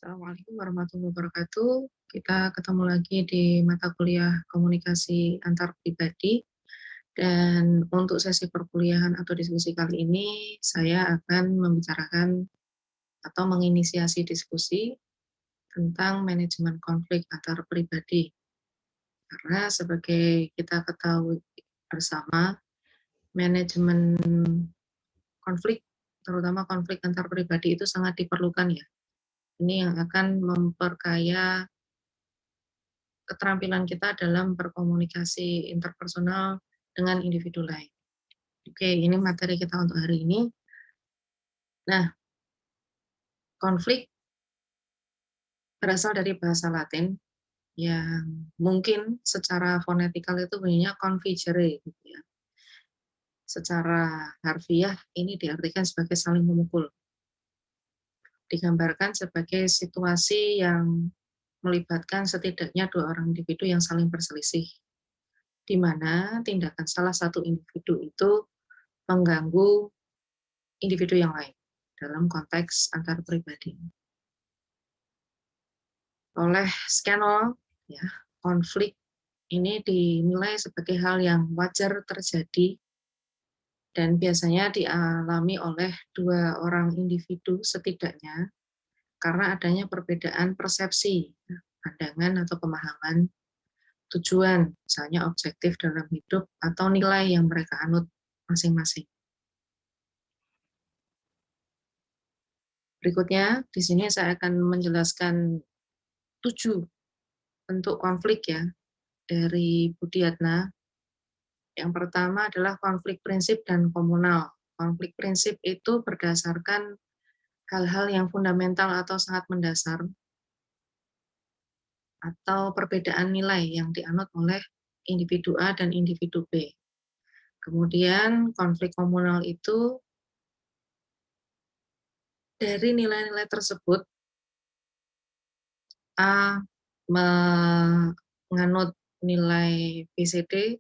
Assalamualaikum warahmatullahi wabarakatuh. Kita ketemu lagi di mata kuliah komunikasi antar pribadi. Dan untuk sesi perkuliahan atau diskusi kali ini, saya akan membicarakan atau menginisiasi diskusi tentang manajemen konflik antar pribadi. Karena sebagai kita ketahui bersama, manajemen konflik, terutama konflik antar pribadi itu sangat diperlukan ya. Ini yang akan memperkaya keterampilan kita dalam berkomunikasi interpersonal dengan individu lain. Oke, ini materi kita untuk hari ini. Nah, konflik berasal dari bahasa Latin yang mungkin secara fonetikal itu bunyinya configere gitu ya. Secara harfiah ini diartikan sebagai saling memukul. Digambarkan sebagai situasi yang melibatkan setidaknya dua orang individu yang saling berselisih, di mana tindakan salah satu individu itu mengganggu individu yang lain dalam konteks antar pribadi. Oleh Scannell, ya, konflik ini dinilai sebagai hal yang wajar terjadi dan biasanya dialami oleh dua orang individu setidaknya karena adanya perbedaan persepsi, pandangan atau pemahaman, tujuan, misalnya objektif dalam hidup atau nilai yang mereka anut masing-masing. Berikutnya, di sini saya akan menjelaskan 7 bentuk konflik ya dari Budiatna. Yang pertama adalah konflik prinsip dan komunal. Konflik prinsip itu berdasarkan hal-hal yang fundamental atau sangat mendasar atau perbedaan nilai yang dianut oleh individu A dan individu B. Kemudian konflik komunal itu dari nilai-nilai tersebut A menganut nilai BCD,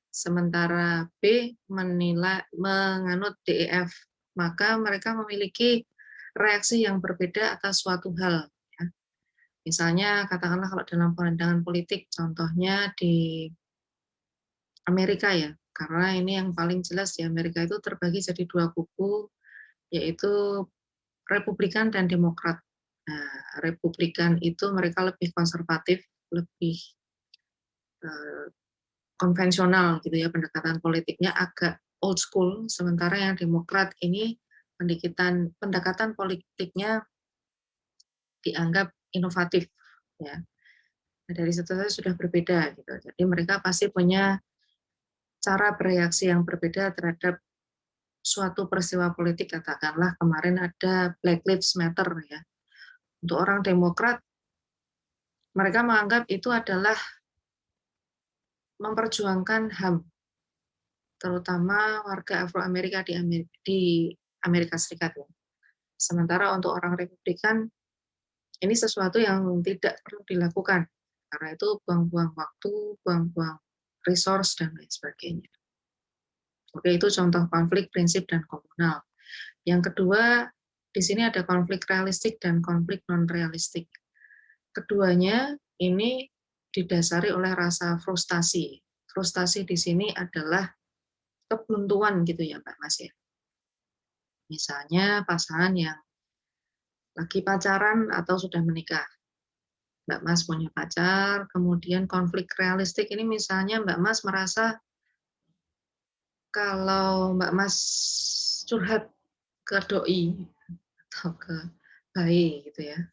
sementara B menganut DEF, maka mereka memiliki reaksi yang berbeda atas suatu hal. Ya. Misalnya, katakanlah kalau dalam pandangan politik, contohnya di Amerika ya, karena ini yang paling jelas di Amerika itu terbagi jadi dua kubu, yaitu Republikan dan Demokrat. Nah, Republikan itu mereka lebih konservatif, lebih konvensional gitu ya, pendekatan politiknya agak old school, sementara yang Demokrat ini pendekatan politiknya dianggap inovatif ya. Nah, dari situ saja sudah berbeda gitu. Jadi mereka pasti punya cara bereaksi yang berbeda terhadap suatu peristiwa politik, katakanlah kemarin ada Black Lives Matter ya. Untuk orang Demokrat, mereka menganggap itu adalah memperjuangkan HAM, terutama warga Afro-Amerika di Amerika Serikat. Ya. Sementara untuk orang Republikan, ini sesuatu yang tidak perlu dilakukan, karena itu buang-buang waktu, buang-buang resource, dan lain sebagainya. Oke, itu contoh konflik prinsip dan komunal. Yang kedua, di sini ada konflik realistik dan konflik non-realistik. Keduanya ini didasari oleh rasa frustasi. Frustasi di sini adalah kebuntuan gitu ya Mbak Mas ya. Misalnya pasangan yang lagi pacaran atau sudah menikah. Mbak Mas punya pacar, kemudian konflik realistik ini misalnya Mbak Mas merasa kalau Mbak Mas curhat ke doi atau ke bayi gitu ya,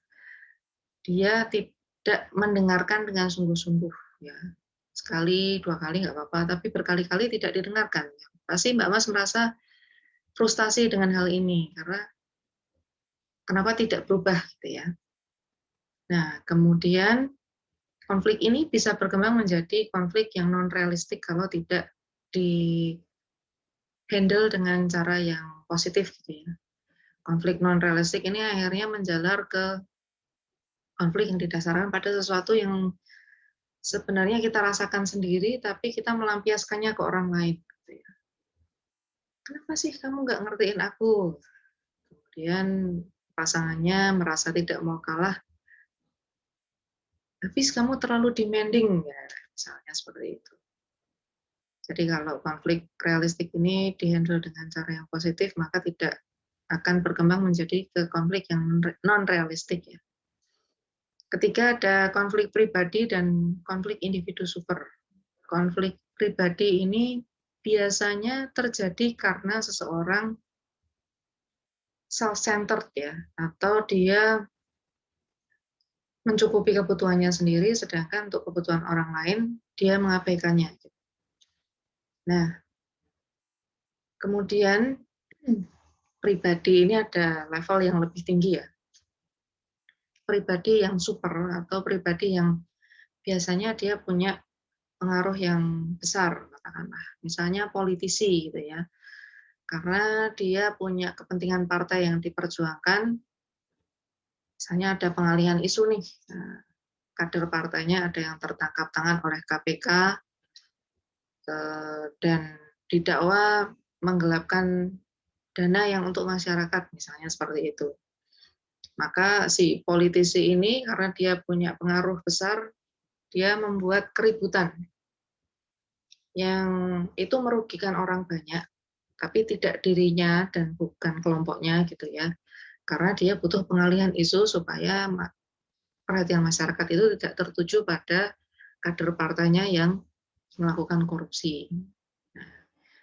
dia tidak mendengarkan dengan sungguh-sungguh ya. Sekali, 2 kali nggak apa-apa, tapi berkali-kali tidak didengarkan. Pasti Mbak Mas merasa frustasi dengan hal ini, karena kenapa tidak berubah gitu ya. Nah, kemudian konflik ini bisa berkembang menjadi konflik yang non-realistik kalau tidak di-handle dengan cara yang positif gitu ya. Konflik non-realistik ini akhirnya menjalar ke konflik yang didasarkan pada sesuatu yang sebenarnya kita rasakan sendiri, tapi kita melampiaskannya ke orang lain. Gitu ya. Kenapa sih kamu nggak ngertiin aku? Kemudian pasangannya merasa tidak mau kalah, habis kamu terlalu demanding, ya, misalnya seperti itu. Jadi kalau konflik realistik ini dihandle dengan cara yang positif, maka tidak akan berkembang menjadi ke konflik yang non-realistik ya. Ketiga ada konflik pribadi dan konflik individu super. Konflik pribadi ini biasanya terjadi karena seseorang self-centered ya, atau dia mencukupi kebutuhannya sendiri, sedangkan untuk kebutuhan orang lain dia mengabaikannya. Nah, kemudian pribadi ini ada level yang lebih tinggi ya. Pribadi yang super atau pribadi yang biasanya dia punya pengaruh yang besar, katakanlah. Misalnya politisi gitu ya. Karena dia punya kepentingan partai yang diperjuangkan, misalnya ada pengalihan isu nih. Nah, kader partainya ada yang tertangkap tangan oleh KPK dan didakwa menggelapkan dana yang untuk masyarakat, misalnya seperti itu. Maka si politisi ini karena dia punya pengaruh besar, dia membuat keributan yang itu merugikan orang banyak, tapi tidak dirinya dan bukan kelompoknya gitu ya. Karena dia butuh pengalihan isu supaya perhatian masyarakat itu tidak tertuju pada kader partainya yang melakukan korupsi. Nah,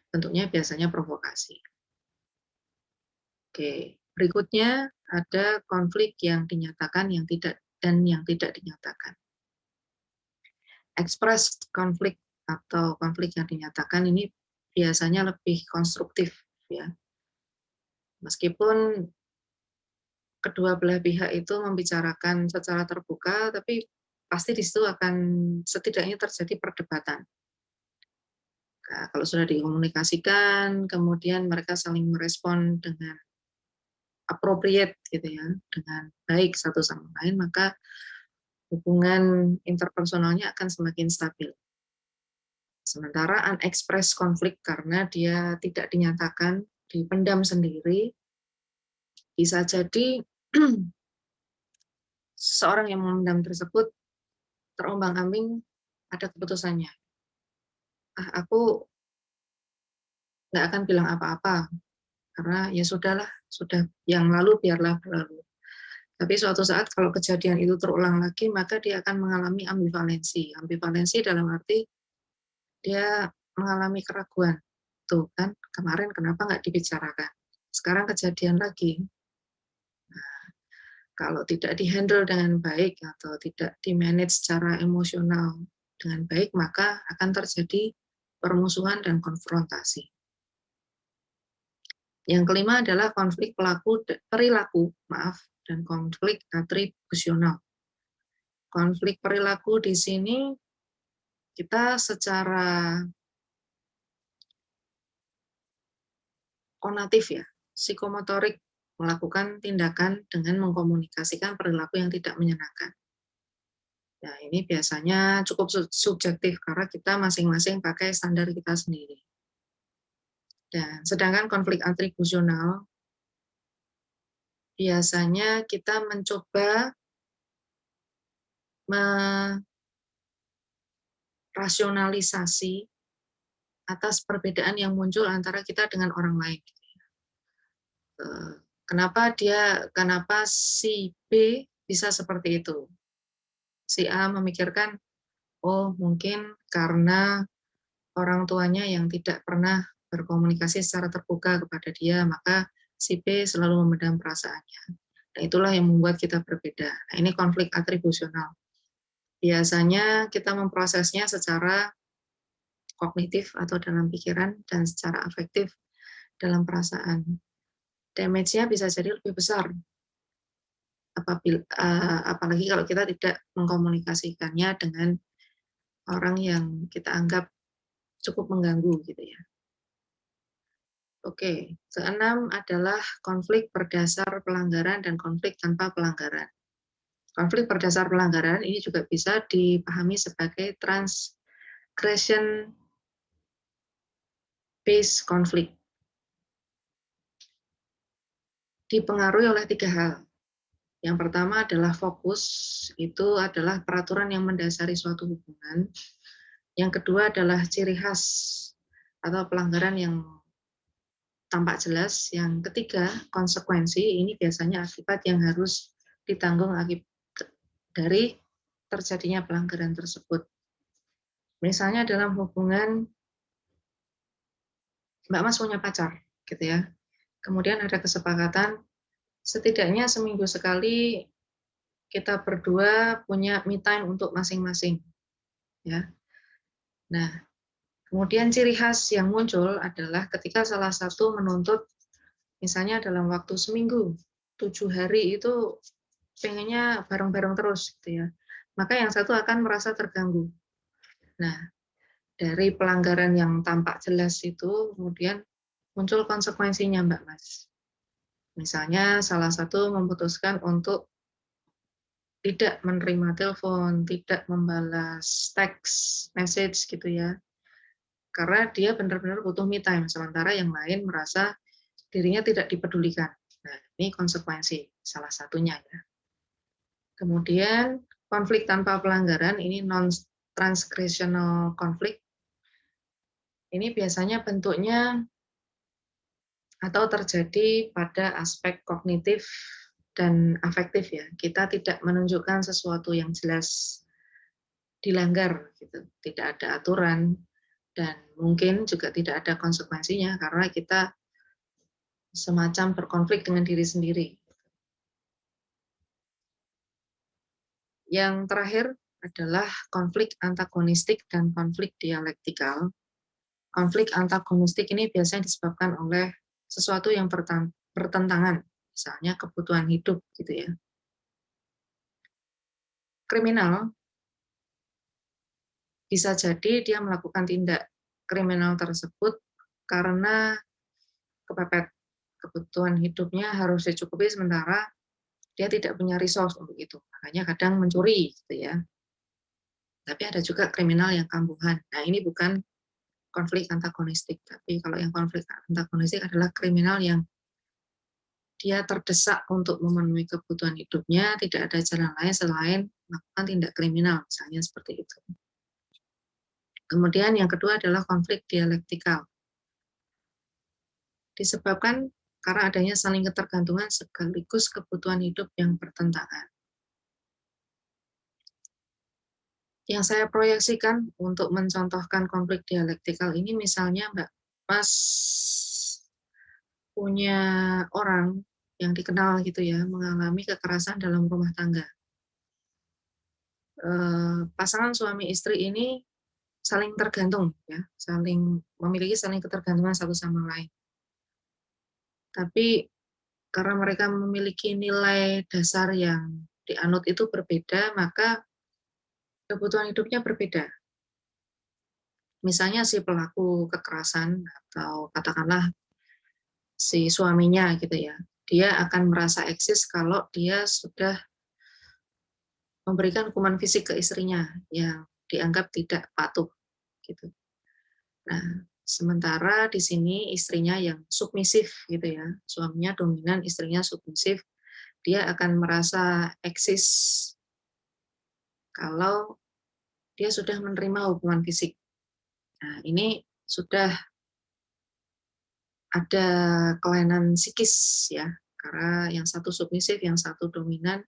bentuknya biasanya provokasi. Oke, berikutnya ada konflik yang dinyatakan yang tidak dan yang tidak dinyatakan. Ekspres konflik atau konflik yang dinyatakan ini biasanya lebih konstruktif ya. Meskipun kedua belah pihak itu membicarakan secara terbuka, tapi pasti di situ akan setidaknya terjadi perdebatan. Nah, kalau sudah dikomunikasikan, kemudian mereka saling merespon dengan appropriate gitu ya, dengan baik satu sama lain, maka hubungan interpersonalnya akan semakin stabil. Sementara unexpressed konflik karena dia tidak dinyatakan, dipendam sendiri, bisa jadi seseorang yang memendam tersebut terombang-ambing ada keputusannya. Aku nggak akan bilang apa-apa, karena ya sudahlah, sudah yang lalu biarlah berlalu. Tapi suatu saat kalau kejadian itu terulang lagi, maka dia akan mengalami ambivalensi. Ambivalensi dalam arti dia mengalami keraguan. Tuh kan, kemarin kenapa nggak dibicarakan? Sekarang kejadian lagi. Nah, kalau tidak dihandle dengan baik atau tidak dimanage secara emosional dengan baik, maka akan terjadi permusuhan dan konfrontasi. Yang kelima adalah konflik perilaku dan konflik atribusional. Konflik perilaku di sini kita secara konatif ya, psikomotorik melakukan tindakan dengan mengkomunikasikan perilaku yang tidak menyenangkan. Nah, ini biasanya cukup subjektif karena kita masing-masing pakai standar kita sendiri. Dan sedangkan konflik atribusional biasanya kita mencoba merasionalisasi atas perbedaan yang muncul antara kita dengan orang lain. Kenapa si B bisa seperti itu? Si A memikirkan, oh mungkin karena orang tuanya yang tidak pernah berkomunikasi secara terbuka kepada dia, maka si B selalu memendam perasaannya. Nah, itulah yang membuat kita berbeda. Nah, ini konflik atribusional. Biasanya kita memprosesnya secara kognitif atau dalam pikiran dan secara afektif dalam perasaan. Damage-nya bisa jadi lebih besar apalagi kalau kita tidak mengkomunikasikannya dengan orang yang kita anggap cukup mengganggu gitu ya. Oke, keenam adalah konflik berdasar pelanggaran dan konflik tanpa pelanggaran. Konflik berdasar pelanggaran ini juga bisa dipahami sebagai transgression based conflict. Dipengaruhi oleh tiga hal. Yang pertama adalah fokus, itu adalah peraturan yang mendasari suatu hubungan. Yang kedua adalah ciri khas atau pelanggaran yang tampak jelas. Yang ketiga, konsekuensi, ini biasanya akibat yang harus ditanggung akibat dari terjadinya pelanggaran tersebut. Misalnya dalam hubungan Mbak Mas punya pacar, gitu ya. Kemudian ada kesepakatan setidaknya seminggu sekali kita berdua punya me time untuk masing-masing, ya. Nah, kemudian ciri khas yang muncul adalah ketika salah satu menuntut, misalnya dalam waktu seminggu, 7 hari itu pengennya bareng-bareng terus, gitu ya. Maka yang satu akan merasa terganggu. Nah, dari pelanggaran yang tampak jelas itu kemudian muncul konsekuensinya, Mbak Mas. Misalnya salah satu memutuskan untuk tidak menerima telepon, tidak membalas teks, message gitu ya. Karena dia benar-benar butuh me time, sementara yang lain merasa dirinya tidak dipedulikan. Nah, ini konsekuensi salah satunya ya. Kemudian konflik tanpa pelanggaran, ini non-transgressional konflik. Ini biasanya bentuknya atau terjadi pada aspek kognitif dan afektif ya. Kita tidak menunjukkan sesuatu yang jelas dilanggar gitu. Tidak ada aturan dan mungkin juga tidak ada konsekuensinya karena kita semacam berkonflik dengan diri sendiri. Yang terakhir adalah konflik antagonistik dan konflik dialektikal. Konflik antagonistik ini biasanya disebabkan oleh sesuatu yang bertentangan, misalnya kebutuhan hidup gitu ya. Kriminal bisa jadi dia melakukan tindak kriminal tersebut karena kepepet kebutuhan hidupnya harus dicukupi sementara dia tidak punya resource untuk itu. Makanya kadang mencuri gitu ya. Tapi ada juga kriminal yang kambuhan. Nah, ini bukan konflik antagonistik, tapi kalau yang konflik antagonistik adalah kriminal yang dia terdesak untuk memenuhi kebutuhan hidupnya, tidak ada jalan lain selain melakukan tindak kriminal, misalnya seperti itu. Kemudian yang kedua adalah konflik dialektikal. Disebabkan karena adanya saling ketergantungan sekaligus kebutuhan hidup yang bertentangan. Yang saya proyeksikan untuk mencontohkan konflik dialektikal ini misalnya Mbak Mas punya orang yang dikenal gitu ya, mengalami kekerasan dalam rumah tangga. Pasangan suami istri ini saling tergantung ya, saling ketergantungan satu sama lain. Tapi karena mereka memiliki nilai dasar yang dianut itu berbeda, maka kebutuhan hidupnya berbeda. Misalnya si pelaku kekerasan atau katakanlah si suaminya gitu ya, dia akan merasa eksis kalau dia sudah memberikan hukuman fisik ke istrinya yang dianggap tidak patuh gitu. Nah, sementara di sini istrinya yang submisif gitu ya, suaminya dominan, istrinya submisif, dia akan merasa eksis kalau dia sudah menerima hukuman fisik. Nah, ini sudah ada kelainan psikis ya, karena yang satu submisif, yang satu dominan,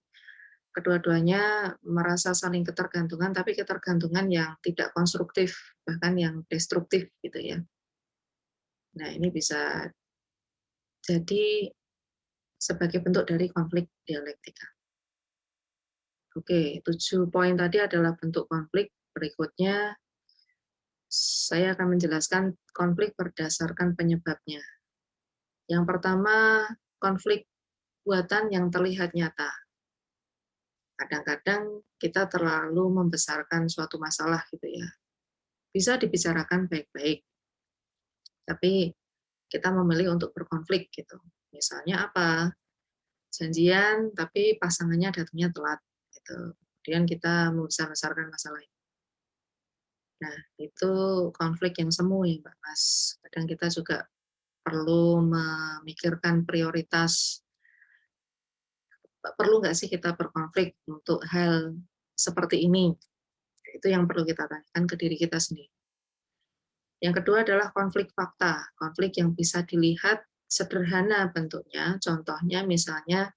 kedua-duanya merasa saling ketergantungan, tapi ketergantungan yang tidak konstruktif, bahkan yang destruktif gitu ya. Nah, ini bisa jadi sebagai bentuk dari konflik dialektika. Oke, 7 poin tadi adalah bentuk konflik. Berikutnya, saya akan menjelaskan konflik berdasarkan penyebabnya. Yang pertama, konflik buatan yang terlihat nyata. Kadang-kadang kita terlalu membesarkan suatu masalah gitu ya. Bisa dibicarakan baik-baik, tapi kita memilih untuk berkonflik gitu. Misalnya apa? Janjian tapi pasangannya datangnya telat gitu. Kemudian kita membesar-besarkan masalah ini. Nah, itu konflik yang semu ya, Mbak Mas. Kadang kita juga perlu memikirkan prioritas perlu nggak sih kita berkonflik untuk hal seperti ini? Itu yang perlu kita tanyakan ke diri kita sendiri. Yang kedua adalah konflik fakta, konflik yang bisa dilihat sederhana bentuknya. Contohnya misalnya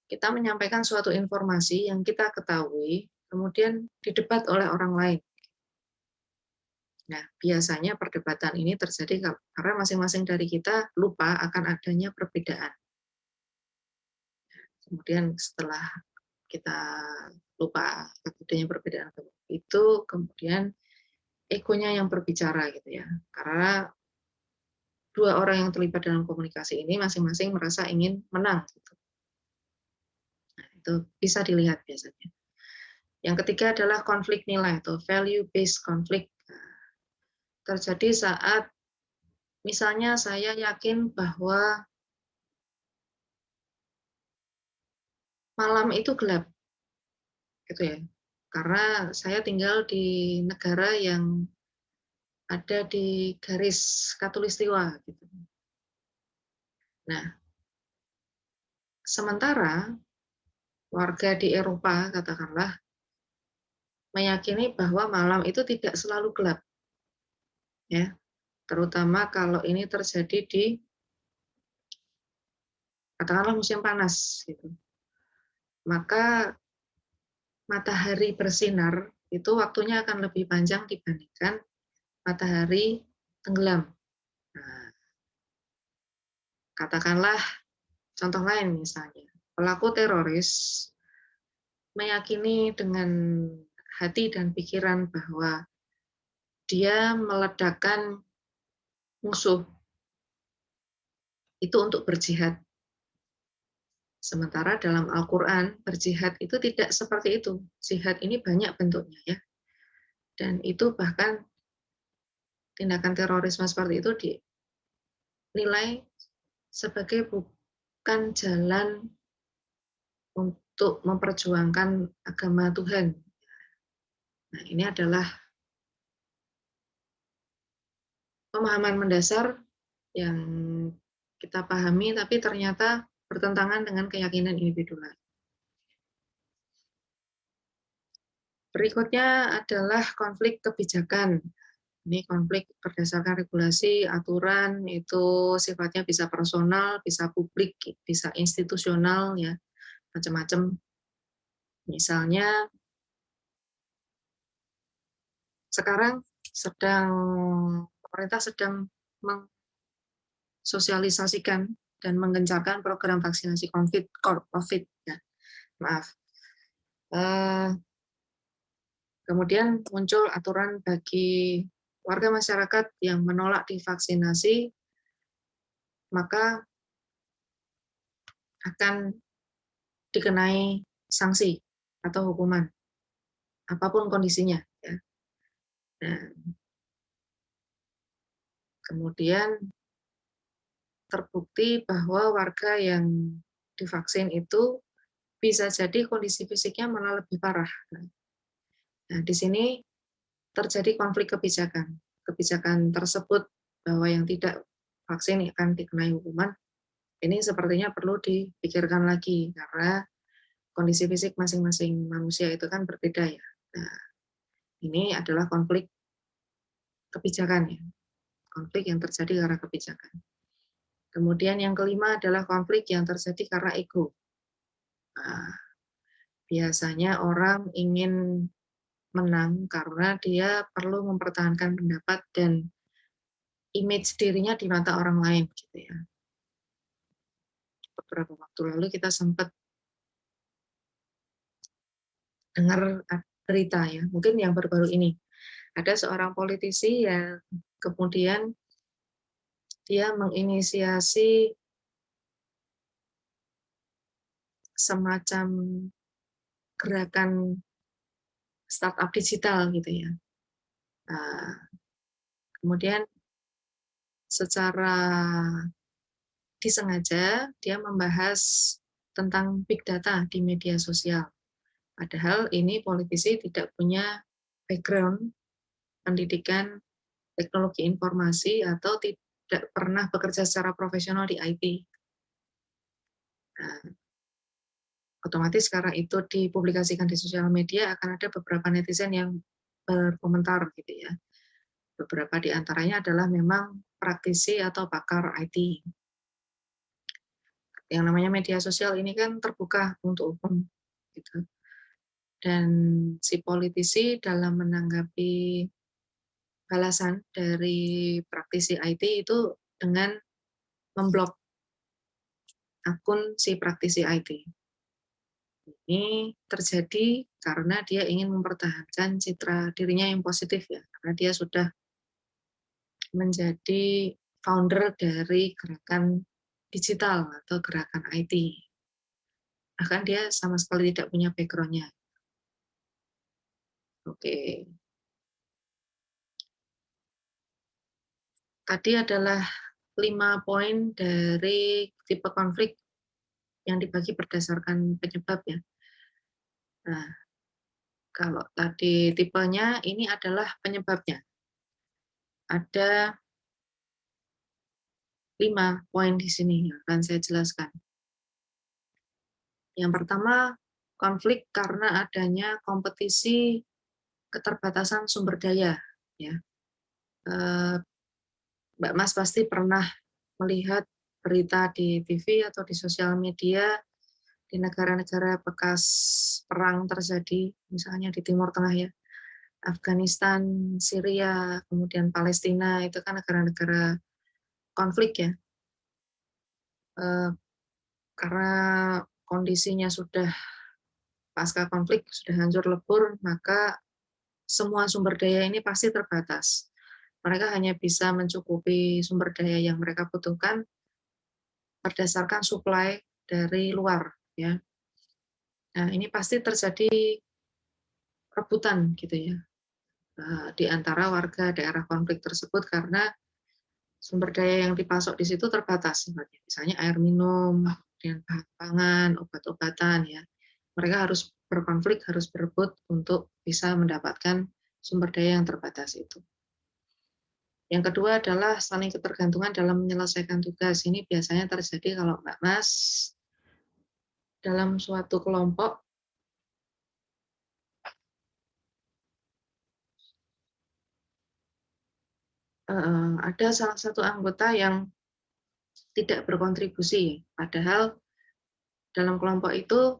kita menyampaikan suatu informasi yang kita ketahui, kemudian didebat oleh orang lain. Nah, biasanya perdebatan ini terjadi karena masing-masing dari kita lupa akan adanya perbedaan. Kemudian setelah kita lupa adanya perbedaan itu, kemudian egonya yang berbicara gitu ya. Karena dua orang yang terlibat dalam komunikasi ini masing-masing merasa ingin menang gitu. Nah, itu bisa dilihat biasanya. Yang ketiga adalah konflik nilai atau value based conflict. Terjadi saat misalnya saya yakin bahwa malam itu gelap, gitu ya. Karena saya tinggal di negara yang ada di garis khatulistiwa, gitu. Nah, sementara warga di Eropa, katakanlah, meyakini bahwa malam itu tidak selalu gelap, ya. Terutama kalau ini terjadi di, katakanlah musim panas, gitu. Maka matahari bersinar itu waktunya akan lebih panjang dibandingkan matahari tenggelam. Nah, katakanlah contoh lain misalnya, pelaku teroris meyakini dengan hati dan pikiran bahwa dia meledakkan musuh itu untuk berjihad. Sementara dalam Al-Quran, berjihad itu tidak seperti itu. Jihad ini banyak bentuknya ya. Dan itu bahkan tindakan terorisme seperti itu dinilai sebagai bukan jalan untuk memperjuangkan agama Tuhan. Nah, ini adalah pemahaman mendasar yang kita pahami, tapi ternyata bertentangan dengan keyakinan individu. Berikutnya adalah konflik kebijakan. Ini konflik berdasarkan regulasi, aturan, itu sifatnya bisa personal, bisa publik, bisa institusional, ya macam-macam. Misalnya sekarang pemerintah sedang mensosialisasikan dan menggencarkan program vaksinasi COVID, ya. Maaf. Kemudian muncul aturan bagi warga masyarakat yang menolak divaksinasi, maka akan dikenai sanksi atau hukuman, apapun kondisinya. Ya. Dan kemudian terbukti bahwa warga yang divaksin itu bisa jadi kondisi fisiknya malah lebih parah. Nah, di sini terjadi konflik kebijakan. Kebijakan tersebut bahwa yang tidak vaksin akan dikenai hukuman, ini sepertinya perlu dipikirkan lagi karena kondisi fisik masing-masing manusia itu kan berbeda ya. Nah, ini adalah konflik kebijakan ya. Konflik yang terjadi karena kebijakan. Kemudian yang kelima adalah konflik yang terjadi karena ego. Nah, biasanya orang ingin menang karena dia perlu mempertahankan pendapat dan image dirinya di mata orang lain gitu ya. Beberapa waktu lalu kita sempat dengar berita ya, mungkin yang baru-baru ini. Ada seorang politisi yang kemudian dia menginisiasi semacam gerakan startup digital gitu ya. Kemudian secara disengaja dia membahas tentang big data di media sosial. Padahal ini politisi tidak punya background pendidikan teknologi informasi atau tidak pernah bekerja secara profesional di IT. Nah, otomatis karena itu dipublikasikan di sosial media akan ada beberapa netizen yang berkomentar gitu ya. Beberapa di antaranya adalah memang praktisi atau pakar IT. Yang namanya media sosial ini kan terbuka untuk umum gitu. Dan si politisi dalam menanggapi balasan dari praktisi IT itu dengan memblok akun si praktisi IT. Ini terjadi karena dia ingin mempertahankan citra dirinya yang positif ya, karena dia sudah menjadi founder dari gerakan digital atau gerakan IT. Bahkan dia sama sekali tidak punya background-nya. Oke. Tadi adalah 5 poin dari tipe konflik yang dibagi berdasarkan penyebab ya. Nah, kalau tadi tipenya ini adalah penyebabnya. Ada 5 poin di sini yang akan saya jelaskan. Yang pertama, konflik karena adanya kompetisi keterbatasan sumber daya. Ya. Mbak Mas pasti pernah melihat berita di TV atau di sosial media di negara-negara bekas perang terjadi, misalnya di Timur Tengah ya, Afghanistan, Syria, kemudian Palestina, itu kan negara-negara konflik ya. Karena kondisinya sudah pasca konflik, sudah hancur lebur, maka semua sumber daya ini pasti terbatas. Mereka hanya bisa mencukupi sumber daya yang mereka butuhkan berdasarkan suplai dari luar ya. Nah, ini pasti terjadi rebutan gitu ya di antara warga daerah konflik tersebut karena sumber daya yang dipasok di situ terbatas sifatnya. Misalnya air minum, kemudian bahan pangan, obat-obatan ya. Mereka harus berkonflik, harus berebut untuk bisa mendapatkan sumber daya yang terbatas itu. Yang kedua adalah saling ketergantungan dalam menyelesaikan tugas. Ini biasanya terjadi kalau Mbak Mas dalam suatu kelompok ada salah satu anggota yang tidak berkontribusi, padahal dalam kelompok itu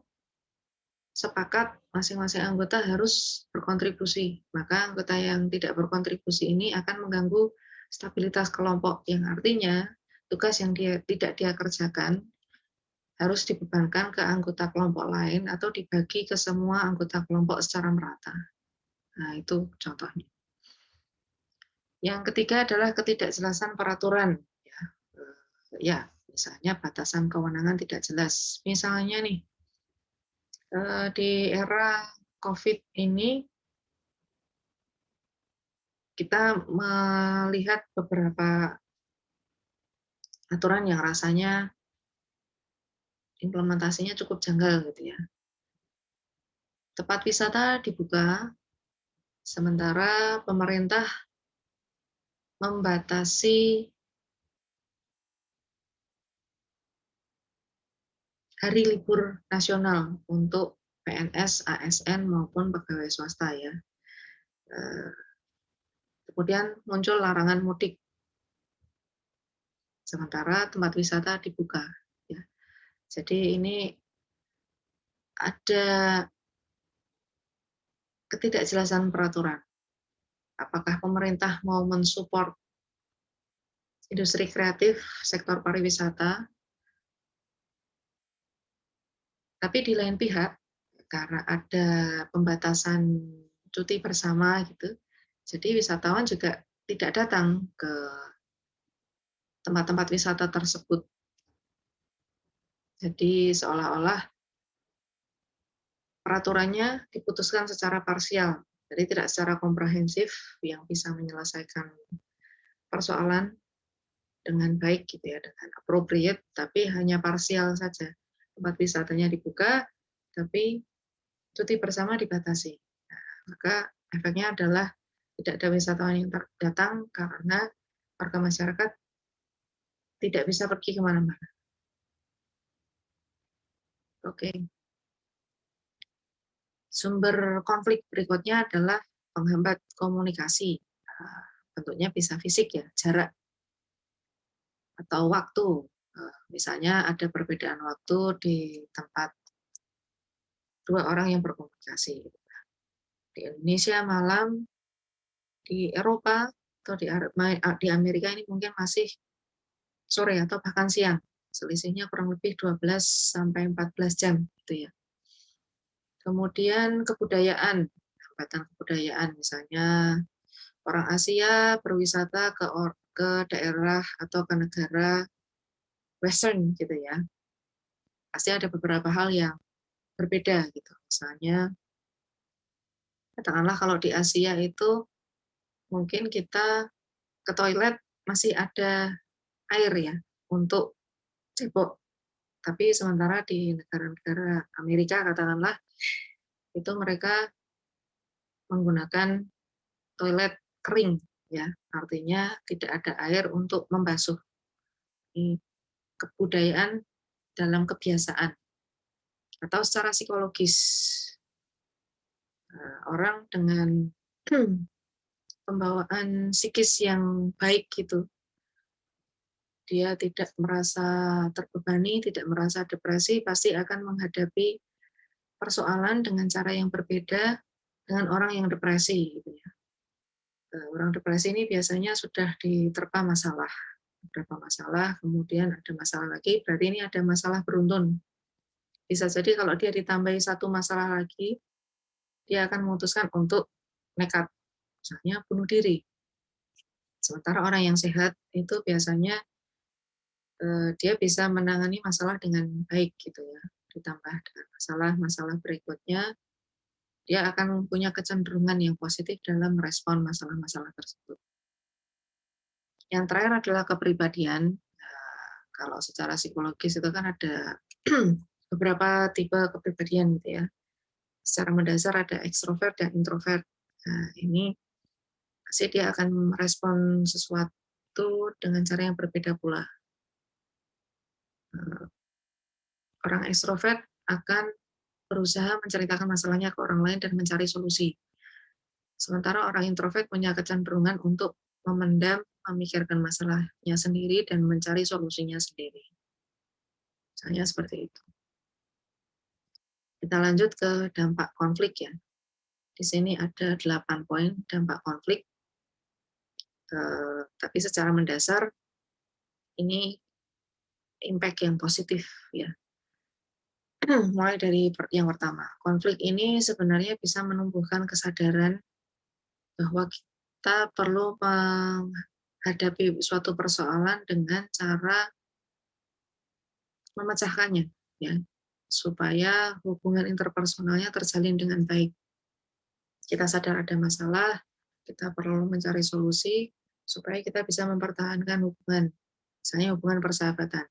sepakat masing-masing anggota harus berkontribusi. Maka anggota yang tidak berkontribusi ini akan mengganggu stabilitas kelompok, yang artinya tugas yang tidak dia kerjakan harus dibebankan ke anggota kelompok lain atau dibagi ke semua anggota kelompok secara merata. Nah, itu contohnya. Yang ketiga adalah ketidakjelasan peraturan. Ya, misalnya batasan kewenangan tidak jelas. Misalnya nih, di era COVID ini kita melihat beberapa aturan yang rasanya implementasinya cukup janggal gitu ya. Tempat wisata dibuka, sementara pemerintah membatasi hari libur nasional untuk PNS, ASN maupun pegawai swasta ya. Kemudian muncul larangan mudik, sementara tempat wisata dibuka. Ya. Jadi ini ada ketidakjelasan peraturan. Apakah pemerintah mau mensupport industri kreatif, sektor pariwisata, tapi di lain pihak, karena ada pembatasan cuti bersama gitu, jadi wisatawan juga tidak datang ke tempat-tempat wisata tersebut. Jadi seolah-olah peraturannya diputuskan secara parsial, jadi tidak secara komprehensif yang bisa menyelesaikan persoalan dengan baik gitu ya, dengan appropriate, tapi hanya parsial saja. Tempat wisatanya dibuka, tapi cuti bersama dibatasi. Nah, maka efeknya adalah tidak ada wisatawan yang datang karena warga masyarakat tidak bisa pergi kemana-mana. Oke. Sumber konflik berikutnya adalah penghambat komunikasi. Bentuknya bisa fisik ya, jarak atau waktu. Misalnya ada perbedaan waktu di tempat dua orang yang berkomunikasi. Di Indonesia malam, di Eropa atau di Amerika ini mungkin masih sore atau bahkan siang. Selisihnya kurang lebih 12 sampai 14 jam gitu ya. Kemudian kebudayaan, hambatan kebudayaan misalnya orang Asia berwisata ke daerah atau ke negara Western gitu ya. Pasti ada beberapa hal yang berbeda gitu. Misalnya katakanlah kalau di Asia itu mungkin kita ke toilet masih ada air ya untuk cebok. Tapi sementara di negara-negara Amerika katakanlah itu mereka menggunakan toilet kering ya. Artinya tidak ada air untuk membasuh. Ini kebudayaan dalam kebiasaan atau secara psikologis. Orang dengan pembawaan psikis yang baik gitu, dia tidak merasa terbebani, tidak merasa depresi, pasti akan menghadapi persoalan dengan cara yang berbeda dengan orang yang depresi gitu ya. Orang depresi ini biasanya sudah diterpa masalah, beberapa masalah, kemudian ada masalah lagi, berarti ini ada masalah beruntun. Bisa jadi kalau dia ditambahi satu masalah lagi, dia akan memutuskan untuk nekat, misalnya bunuh diri. Sementara orang yang sehat itu biasanya dia bisa menangani masalah dengan baik gitu ya. Ditambah dengan masalah-masalah berikutnya, dia akan punya kecenderungan yang positif dalam merespon masalah-masalah tersebut. Yang terakhir adalah kepribadian. Kalau secara psikologis itu kan ada beberapa tipe kepribadian gitu ya. Secara mendasar ada ekstrovert dan introvert. Nah, ini pasti dia akan merespon sesuatu dengan cara yang berbeda pula. Orang ekstrovert akan berusaha menceritakan masalahnya ke orang lain dan mencari solusi. Sementara orang introvert punya kecenderungan untuk memendam, memikirkan masalahnya sendiri, dan mencari solusinya sendiri. Misalnya seperti itu. Kita lanjut ke dampak konflik ya. Di sini ada 8 poin dampak konflik. Tapi secara mendasar, ini impact yang positif ya. Mulai dari yang pertama, konflik ini sebenarnya bisa menumbuhkan kesadaran bahwa kita perlu menghadapi suatu persoalan dengan cara memecahkannya, ya, supaya hubungan interpersonalnya terjalin dengan baik. Kita sadar ada masalah, kita perlu mencari solusi supaya kita bisa mempertahankan hubungan, misalnya hubungan persahabatan.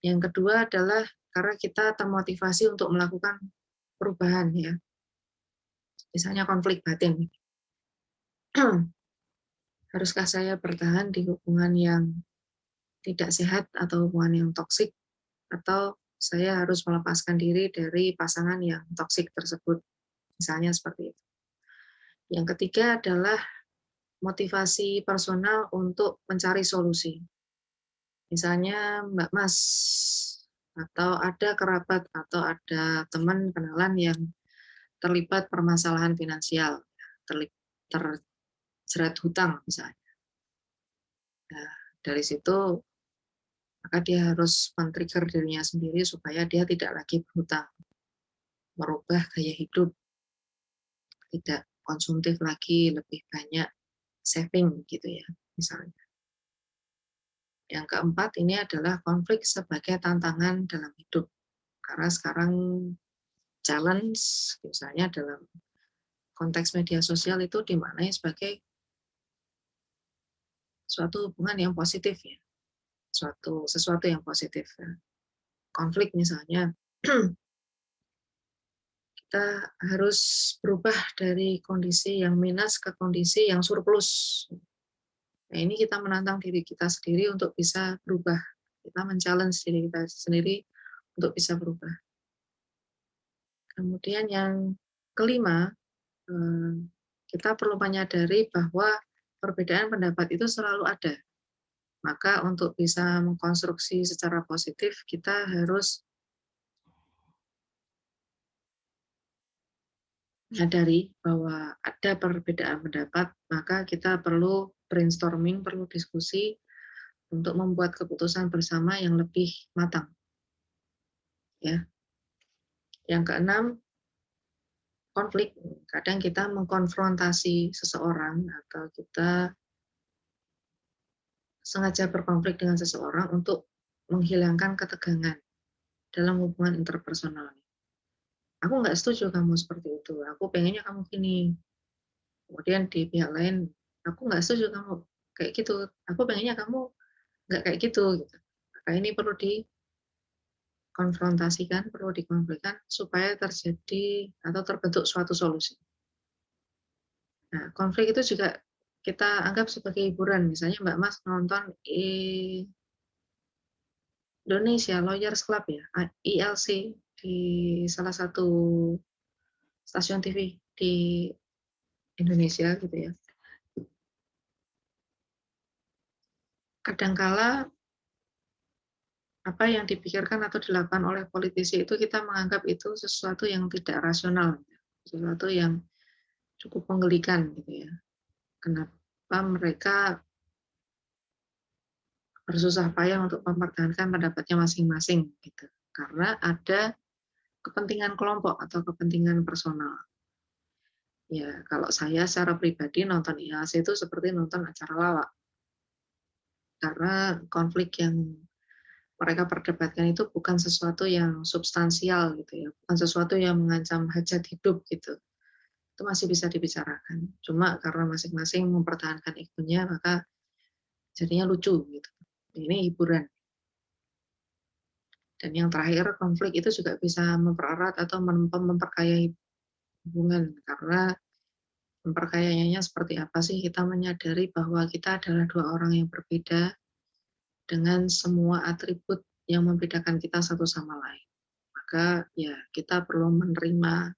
Yang kedua adalah karena kita termotivasi untuk melakukan perubahan, ya, misalnya konflik batin. Haruskah saya bertahan di hubungan yang tidak sehat atau hubungan yang toksik, atau saya harus melepaskan diri dari pasangan yang toksik tersebut, misalnya seperti itu. Yang ketiga adalah motivasi personal untuk mencari solusi. Misalnya Mbak Mas, atau ada kerabat atau ada teman kenalan yang terlibat permasalahan finansial, terjerat hutang misalnya. Nah, dari situ maka dia harus men-trigger dirinya sendiri supaya dia tidak lagi berhutang, merubah gaya hidup, tidak konsumtif lagi, lebih banyak saving gitu ya, misalnya. Yang keempat ini adalah konflik sebagai tantangan dalam hidup. Karena sekarang challenge, misalnya dalam konteks media sosial itu dimaknai sebagai suatu hubungan yang positif ya, sesuatu yang positif. Ya. Konflik misalnya, kita harus berubah dari kondisi yang minus ke kondisi yang surplus. Nah, ini kita menantang diri kita sendiri untuk bisa berubah. Kita men-challenge diri kita sendiri untuk bisa berubah. Kemudian yang kelima, kita perlu menyadari bahwa perbedaan pendapat itu selalu ada. Maka untuk bisa mengkonstruksi secara positif, kita harus menyadari bahwa ada perbedaan pendapat, maka kita perlu brainstorming, perlu diskusi untuk membuat keputusan bersama yang lebih matang. Ya. Yang keenam, konflik. Kadang kita mengkonfrontasi seseorang atau kita sengaja berkonflik dengan seseorang untuk menghilangkan ketegangan dalam hubungan interpersonal. Aku nggak setuju kamu seperti itu, aku pengennya kamu gini. Kemudian di pihak lain, aku nggak setuju kamu kayak gitu, aku pengennya kamu nggak kayak gitu. Maka ini perlu dikonfrontasikan, perlu dikonflikkan supaya terjadi atau terbentuk suatu solusi. Nah, konflik itu juga kita anggap sebagai hiburan. Misalnya Mbak Mas nonton Indonesia Lawyers Club ya, ILC di salah satu stasiun TV di Indonesia gitu ya. Kadangkala apa yang dipikirkan atau dilakukan oleh politisi itu kita menganggap itu sesuatu yang tidak rasional, sesuatu yang cukup menggelikan gitu ya. Kenapa mereka bersusah payah untuk mempertahankan pendapatnya masing-masing gitu. Karena ada kepentingan kelompok atau kepentingan personal. Ya, kalau saya secara pribadi nonton IAC itu seperti nonton acara lawak. Karena konflik yang mereka perdebatkan itu bukan sesuatu yang substansial gitu ya, bukan sesuatu yang mengancam hajat hidup gitu. Itu masih bisa dibicarakan. Cuma karena masing-masing mempertahankan egonya, maka jadinya lucu gitu. Ini hiburan. Dan yang terakhir, konflik itu juga bisa mempererat atau memperkaya hubungan, karena memperkayanya seperti apa sih? Kita menyadari bahwa kita adalah dua orang yang berbeda dengan semua atribut yang membedakan kita satu sama lain. Maka ya kita perlu menerima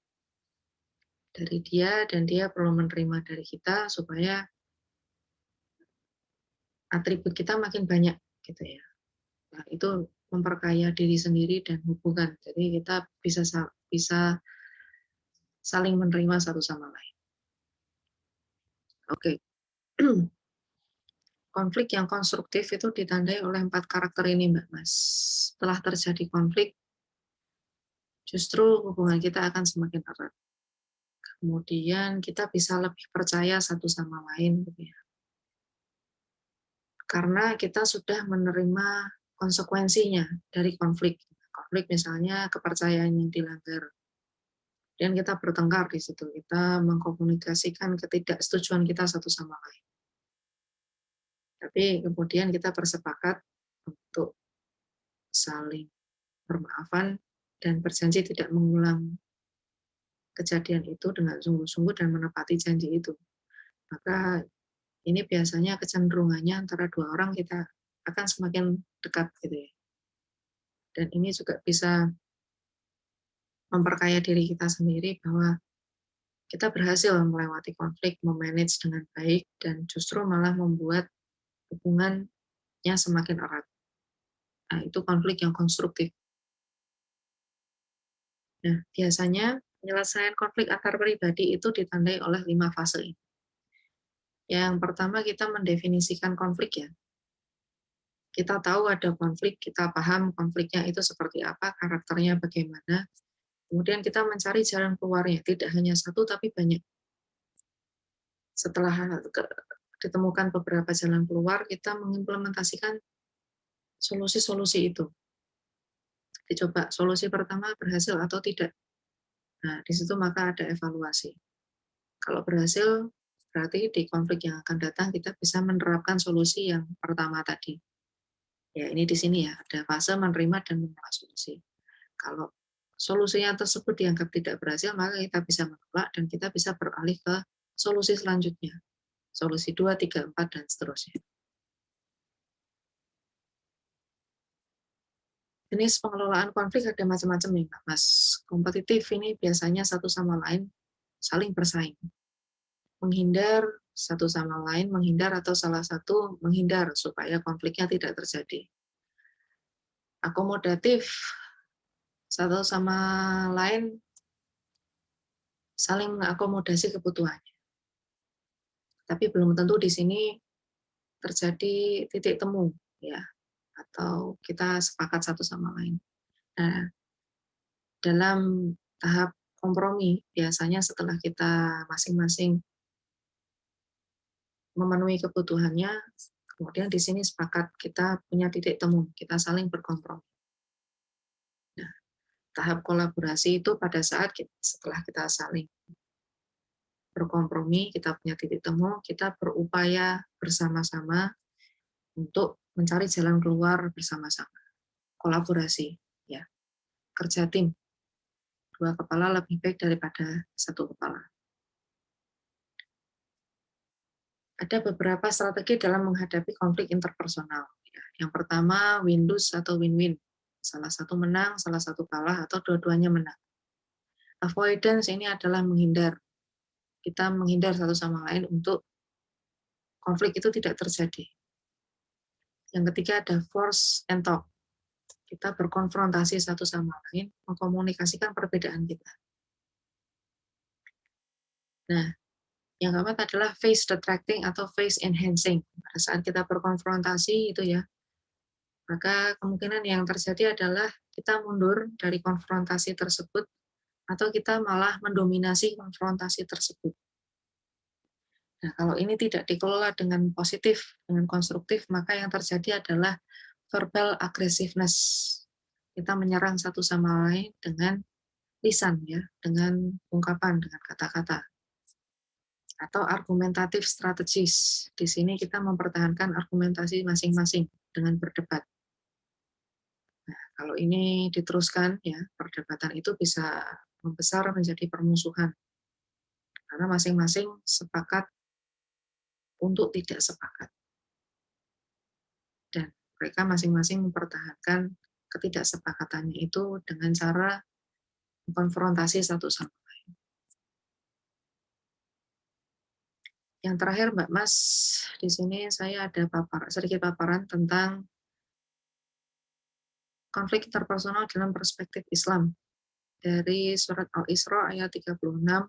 dari dia dan dia perlu menerima dari kita supaya atribut kita makin banyak gitu ya. Nah, itu memperkaya diri sendiri dan hubungan. Jadi kita bisa saling menerima satu sama lain. Oke. Konflik yang konstruktif itu ditandai oleh 4 karakter ini, Mbak Mas. Setelah terjadi konflik, justru hubungan kita akan semakin erat. Kemudian kita bisa lebih percaya satu sama lain gitu ya. Karena kita sudah menerima konsekuensinya dari konflik. Konflik misalnya kepercayaan yang dilanggar. Dan kita bertengkar di situ, kita mengkomunikasikan ketidaksetujuan kita satu sama lain. Tapi kemudian kita bersepakat untuk saling bermaafan dan berjanji tidak mengulang kejadian itu dengan sungguh-sungguh dan menepati janji itu. Maka ini biasanya kecenderungannya antara dua orang kita akan semakin dekat gitu ya. Dan ini juga bisa memperkaya diri kita sendiri bahwa kita berhasil melewati konflik, memanage dengan baik, dan justru malah membuat hubungannya semakin erat. Nah, itu konflik yang konstruktif. Nah, biasanya penyelesaian konflik antar pribadi itu ditandai oleh 5 fase ini. Yang pertama kita mendefinisikan konflik ya. Kita tahu ada konflik, kita paham konfliknya itu seperti apa, karakternya bagaimana. Kemudian kita mencari jalan keluarnya, tidak hanya satu tapi banyak. Setelah ditemukan beberapa jalan keluar, kita mengimplementasikan solusi-solusi itu. Dicoba solusi pertama berhasil atau tidak. Nah, di situ maka ada evaluasi. Kalau berhasil, berarti di konflik yang akan datang kita bisa menerapkan solusi yang pertama tadi. Ya, ini di sini ya, ada fase menerima dan menolak solusi. Kalau solusinya tersebut dianggap tidak berhasil, maka kita bisa menolak dan kita bisa beralih ke solusi selanjutnya. Solusi 2, 3, 4, dan seterusnya. Jenis pengelolaan konflik ada macam-macam nih, Mbak, Mas. Kompetitif ini biasanya satu sama lain saling bersaing. Menghindar satu sama lain, menghindar atau salah satu menghindar supaya konfliknya tidak terjadi. Akomodatif, satu sama lain saling mengakomodasi kebutuhannya. Tapi belum tentu di sini terjadi titik temu, ya, atau kita sepakat satu sama lain. Nah, dalam tahap kompromi, biasanya setelah kita masing-masing memenuhi kebutuhannya, kemudian di sini sepakat kita punya titik temu, kita saling berkompromi. Nah, tahap kolaborasi itu pada saat setelah kita saling berkompromi, kita punya titik temu, kita berupaya bersama-sama untuk mencari jalan keluar bersama-sama. Kolaborasi, ya, kerja tim. Dua kepala lebih baik daripada satu kepala. Ada beberapa strategi dalam menghadapi konflik interpersonal. Yang pertama, win-lose atau win-win. Salah satu menang, salah satu kalah, atau dua-duanya menang. Avoidance ini adalah menghindar. Kita menghindar satu sama lain untuk konflik itu tidak terjadi. Yang ketiga ada force and talk. Kita berkonfrontasi satu sama lain, mengkomunikasikan perbedaan kita. Nah, yang keempat adalah face detracting atau face enhancing. Pada saat kita berkonfrontasi itu ya, maka kemungkinan yang terjadi adalah kita mundur dari konfrontasi tersebut atau kita malah mendominasi konfrontasi tersebut. Nah, kalau ini tidak dikelola dengan positif, dengan konstruktif, maka yang terjadi adalah verbal aggressiveness. Kita menyerang satu sama lain dengan lisan, ya, dengan ungkapan, dengan kata-kata. Atau argumentatif strategis. Di sini kita mempertahankan argumentasi masing-masing dengan berdebat. Nah, kalau ini diteruskan, ya, perdebatan itu bisa membesar menjadi permusuhan. Karena masing-masing sepakat untuk tidak sepakat. Dan mereka masing-masing mempertahankan ketidaksepakatannya itu dengan cara konfrontasi satu sama lain. Yang terakhir, Mbak Mas, di sini saya ada sedikit paparan tentang konflik interpersonal dalam perspektif Islam. Dari surat Al-Isra ayat 36,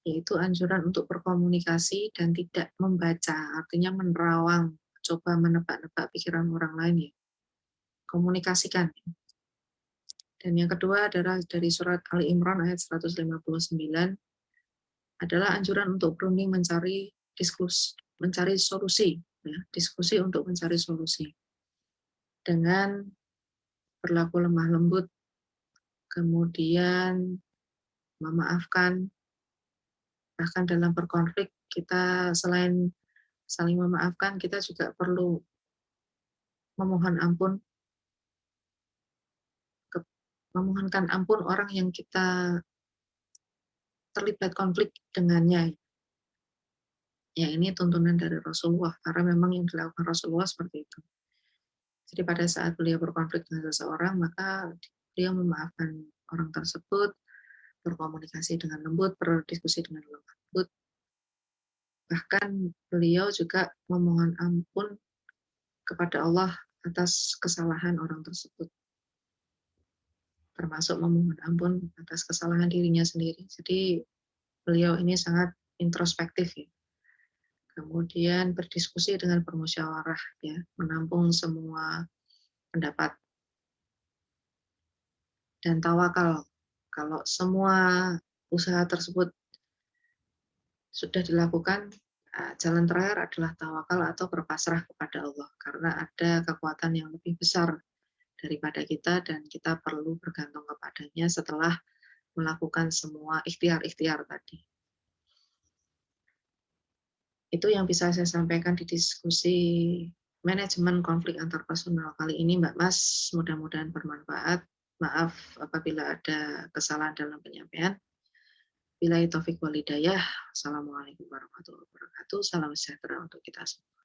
yaitu anjuran untuk berkomunikasi dan tidak membaca, artinya menerawang, coba menebak-nebak pikiran orang lain, ya. Komunikasikan. Dan yang kedua adalah dari surat Ali Imran ayat 159, adalah anjuran untuk berunding mencari solusi, ya, diskusi untuk mencari solusi. Dengan berlaku lemah lembut, kemudian memaafkan, bahkan dalam berkonflik kita selain saling memaafkan, kita juga perlu memohon ampun, memohonkan ampun orang yang kita terlibat konflik dengannya. Ya, ini tuntunan dari Rasulullah, karena memang yang dilakukan Rasulullah seperti itu. Jadi pada saat beliau berkonflik dengan seseorang, maka beliau memaafkan orang tersebut, berkomunikasi dengan lembut, berdiskusi dengan lembut. Bahkan beliau juga memohon ampun kepada Allah atas kesalahan orang tersebut. Termasuk memohon ampun atas kesalahan dirinya sendiri. Jadi beliau ini sangat introspektif, ya. Kemudian berdiskusi dengan bermusyawarah, ya, menampung semua pendapat. Dan tawakal. Kalau semua usaha tersebut sudah dilakukan, jalan terakhir adalah tawakal atau berpasrah kepada Allah. Karena ada kekuatan yang lebih besar daripada kita dan kita perlu bergantung kepadanya setelah melakukan semua ikhtiar-ikhtiar tadi. Itu yang bisa saya sampaikan di diskusi manajemen konflik antarpersonal kali ini, Mbak Mas. Mudah-mudahan bermanfaat. Maaf apabila ada kesalahan dalam penyampaian. Billahi taufik wal hidayah. Assalamualaikum warahmatullahi wabarakatuh. Salam sejahtera untuk kita semua.